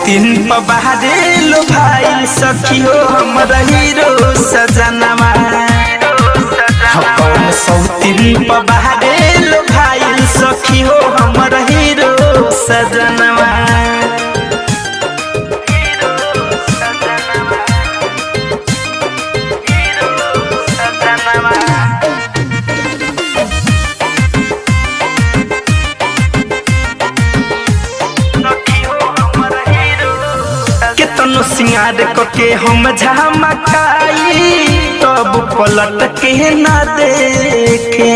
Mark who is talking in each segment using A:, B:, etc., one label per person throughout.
A: सौतीन पबारे लो भाई सखी हो हमरा हीरो सजनवा। कौन सौतीन पबारे लो भाई सखी हो हमरा हीरो सजनवा। केतनो सिंगार करके हम झमकाई तब पलट के ना देखे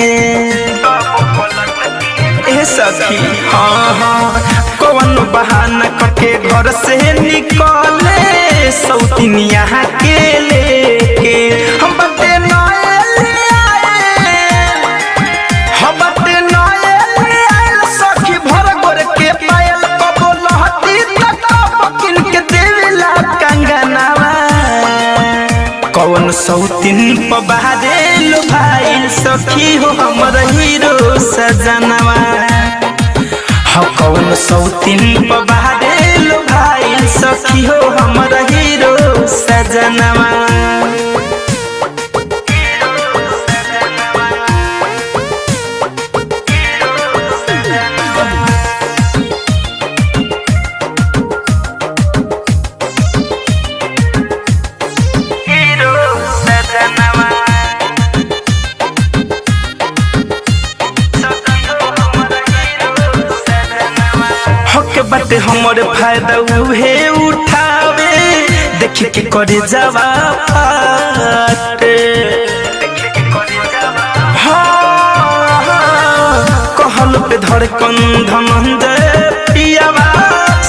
A: ए सखी। हाँ हाँ कौन बहाना करके घर से निकले सौतीनिया के लेके हम बते सखी भर गोर के पायल कबो लहती तकिन के देवेला कंगनवा। कौन सौतीन पबारे लो भाई सखी हो हमर हीरो सजनवा। कौन सौतीन पबारे लो भाई सखी हो हमर हीरो सजनवा। बटे हमर फायदा उहे उठावे देख के करे जावा फाटे। कहल पे धड़कन धनंजय पियावा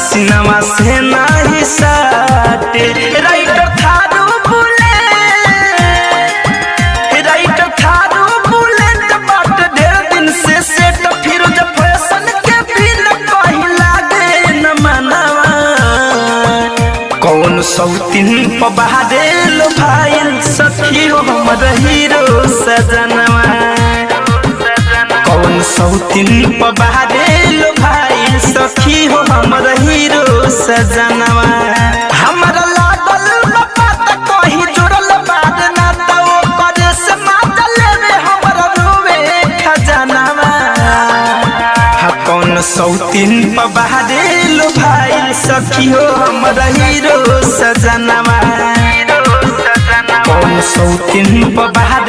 A: सिनेमा से नहीं साटे। राइटर थारू बुलेट बाट ढेर दिन से सेट फिरोज फैशन के भी न कहिला मनवा। कौन सौतीन पबारे लो भाई सखी हो हमर हीरो सजनवा। कौन सौतीन पबारे लो भाई सखी हो हमर हीरो सजनवा। हमरा लागल बाबा त कहीं जुड़ल बात ना त ओ करे से माता लेवे हमर रोवे खजनवा। कौन सौतीन पबारे लो भाई सखी हो हमरा हीरो सजनवा। कौन सौतीन पबारे